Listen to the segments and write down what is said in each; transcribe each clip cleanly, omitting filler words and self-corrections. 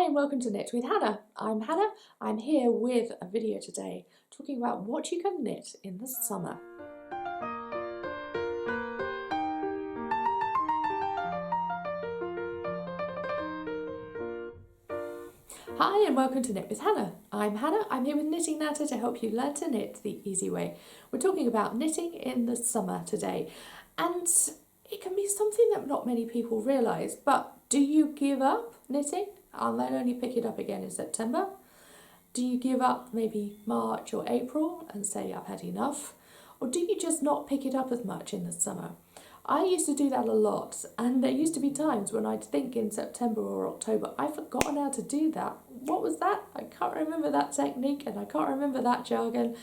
and welcome to Knit with Hannah. I'm Hannah. I'm here with a video today talking about what you can knit in the summer. Hi and welcome to Knit with Hannah. I'm Hannah. I'm here with Knitting Natter to help you learn to knit the easy way. We're talking about knitting in the summer today, and it can be something that not many people realise, but do you give up knitting and then only pick it up again in September? Do you give up maybe March or April and say I've had enough? Or do you just not pick it up as much in the summer? I used to do that a lot, and there used to be times when I'd think in September or October, I've forgotten how to do that. What was that? I can't remember that technique and I can't remember that jargon.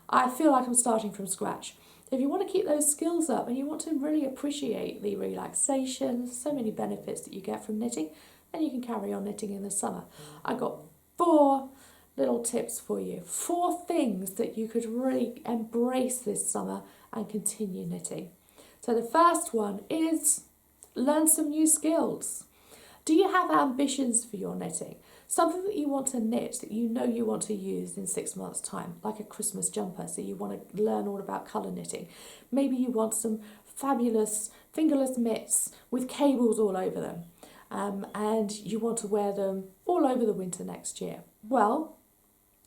I feel like I'm starting from scratch. If you want to keep those skills up and you want to really appreciate the relaxation, so many benefits that you get from knitting, then you can carry on knitting in the summer. I've got 4 little tips for you. 4 things that you could really embrace this summer and continue knitting. So the first one is learn some new skills. Do you have ambitions for your knitting? Something that you want to knit that you know you want to use in 6 months' time, like a Christmas jumper, so you want to learn all about colour knitting. Maybe you want some fabulous fingerless mitts with cables all over them, and you want to wear them all over the winter next year. Well,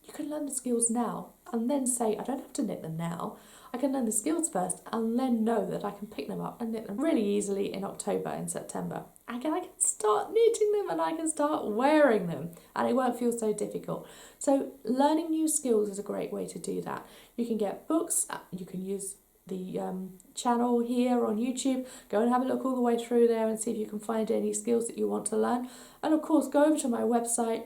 you can learn the skills now and then say, I don't have to knit them now. I can learn the skills first and then know that I can pick them up and knit them really easily in October and September. And I can start knitting them and I can start wearing them and it won't feel so difficult. So learning new skills is a great way to do that. You can get books, you can use the channel here on YouTube, go and have a look all the way through there and see if you can find any skills that you want to learn. And of course, go over to my website.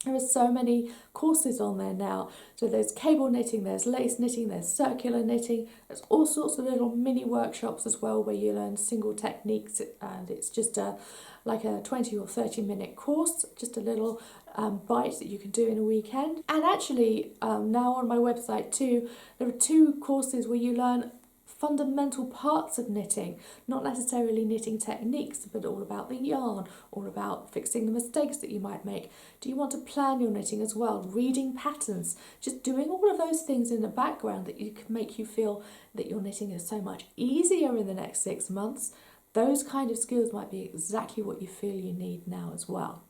There are so many courses on there now. So there's cable knitting, there's lace knitting, there's circular knitting. There's all sorts of little mini workshops as well where you learn single techniques, and it's just like a 20 or 30 minute course, just a little bite that you can do in a weekend. And actually now on my website too, there are 2 courses where you learn fundamental parts of knitting, not necessarily knitting techniques, but all about the yarn, all about fixing the mistakes that you might make. Do you want to plan your knitting as well? Reading patterns, just doing all of those things in the background that you can make you feel that your knitting is so much easier in the next 6 months. Those kind of skills might be exactly what you feel you need now as well.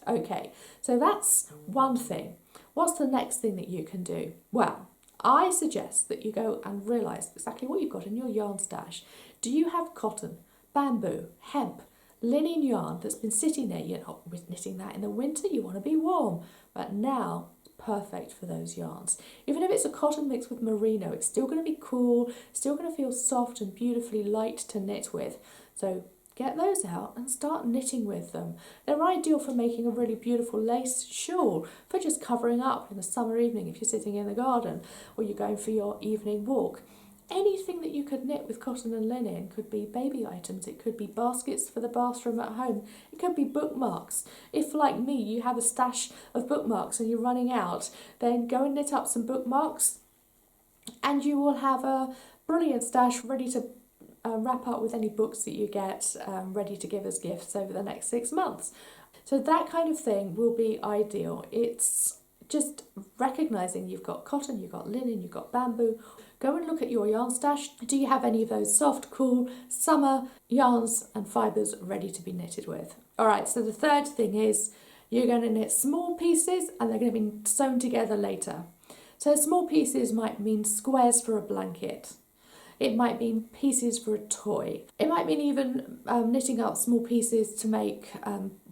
Okay, so that's one thing. What's the next thing that you can do? Well, I suggest that you go and realise exactly what you've got in your yarn stash. Do you have cotton, bamboo, hemp, linen yarn that's been sitting there? You're not knitting that in the winter, you want to be warm, but now it's perfect for those yarns. Even if it's a cotton mixed with merino, it's still going to be cool, still going to feel soft and beautifully light to knit with. So get those out and start knitting with them. They're ideal for making a really beautiful lace shawl, for just covering up in the summer evening if you're sitting in the garden or you're going for your evening walk. Anything that you could knit with cotton and linen could be baby items, it could be baskets for the bathroom at home, it could be bookmarks. If, like me, you have a stash of bookmarks and you're running out, then go and knit up some bookmarks and you will have a brilliant stash ready to wrap up with any books that you get ready to give as gifts over the next 6 months. So that kind of thing will be ideal. It's just recognising you've got cotton, you've got linen, you've got bamboo. Go and look at your yarn stash. Do you have any of those soft, cool summer yarns and fibres ready to be knitted with? Alright, so the third thing is you're going to knit small pieces and they're going to be sewn together later. So small pieces might mean squares for a blanket. It might mean pieces for a toy. It might mean even knitting up small pieces to make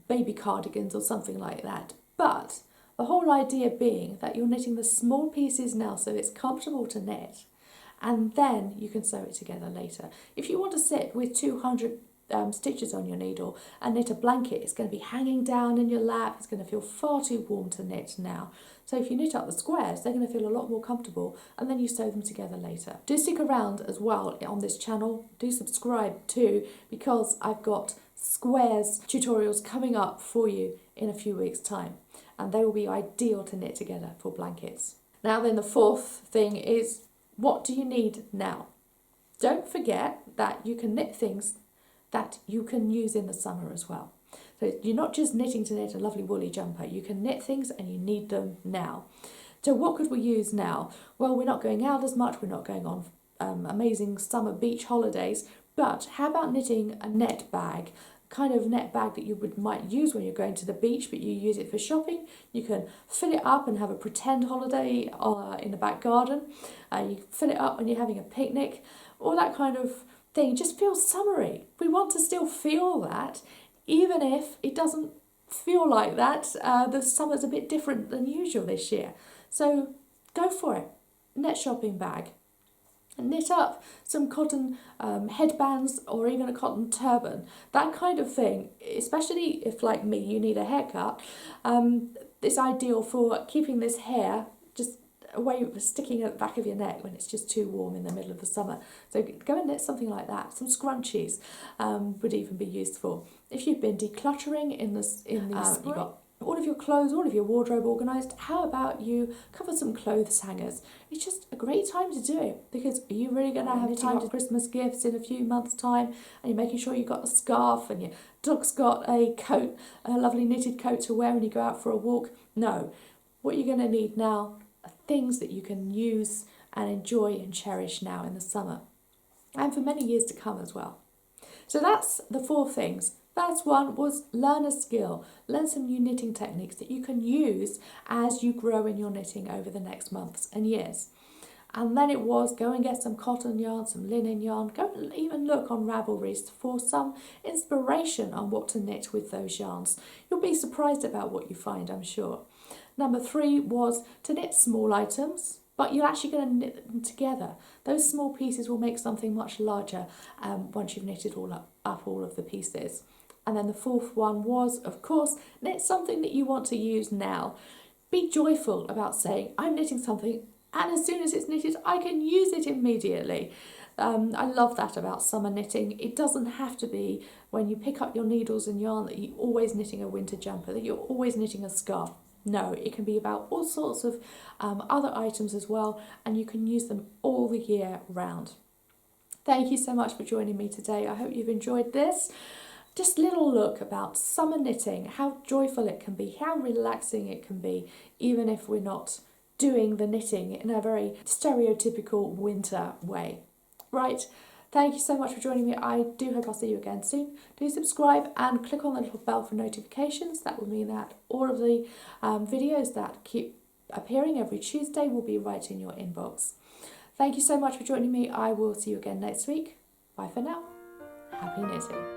baby cardigans or something like that. But the whole idea being that you're knitting the small pieces now so it's comfortable to knit, and then you can sew it together later. If you want to sit with 200 stitches on your needle and knit a blanket, it's going to be hanging down in your lap, it's going to feel far too warm to knit now. So if you knit up the squares, they're going to feel a lot more comfortable, and then you sew them together later. Do stick around as well on this channel, do subscribe too, because I've got squares tutorials coming up for you in a few weeks' time, and they will be ideal to knit together for blankets. Now then, the 4th thing is, what do you need now? Don't forget that you can knit things that you can use in the summer as well. So you're not just knitting to knit a lovely woolly jumper. You can knit things and you need them now. So what could we use now? Well, we're not going out as much, we're not going on amazing summer beach holidays, but how about knitting a net bag? Kind of net bag that you might use when you're going to the beach, but you use it for shopping. You can fill it up and have a pretend holiday in the back garden. You fill it up when you're having a picnic, all that kind of thing. It just feels summery. We want to still feel that, even if it doesn't feel like that. The summer's a bit different than usual this year. So go for it. Net shopping bag. Knit up some cotton headbands or even a cotton turban, that kind of thing, especially if, like me, you need a haircut. It's ideal for keeping this hair just away, sticking at the back of your neck when it's just too warm in the middle of the summer. So go and knit something like that. Some scrunchies would even be useful. If you've been decluttering in the spring, you've got all of your clothes, all of your wardrobe organised, how about you cover some clothes hangers? It's just a great time to do it, because are you really going to have time to Christmas gifts in a few months' time, and you're making sure you've got a scarf and your dog's got a coat, a lovely knitted coat to wear when you go out for a walk? No. What you're going to need now are things that you can use and enjoy and cherish now in the summer, and for many years to come as well. So that's the 4 things. First one was learn a skill, learn some new knitting techniques that you can use as you grow in your knitting over the next months and years. And then it was go and get some cotton yarn, some linen yarn, go and even look on Ravelries for some inspiration on what to knit with those yarns. You'll be surprised about what you find, I'm sure. Number 3 was to knit small items, but you're actually going to knit them together. Those small pieces will make something much larger once you've knitted up all of the pieces. And then the 4th one was, of course, knit something that you want to use now. Be joyful about saying, I'm knitting something, and as soon as it's knitted, I can use it immediately. I love that about summer knitting. It doesn't have to be when you pick up your needles and yarn that you're always knitting a winter jumper, that you're always knitting a scarf. No, it can be about all sorts of other items as well, and you can use them all the year round. Thank you so much for joining me today. I hope you've enjoyed this. Just a little look about summer knitting, how joyful it can be, how relaxing it can be, even if we're not doing the knitting in a very stereotypical winter way. Right, thank you so much for joining me. I do hope I'll see you again soon. Do subscribe and click on the little bell for notifications. That will mean that all of the videos that keep appearing every Tuesday will be right in your inbox. Thank you so much for joining me. I will see you again next week. Bye for now. Happy knitting.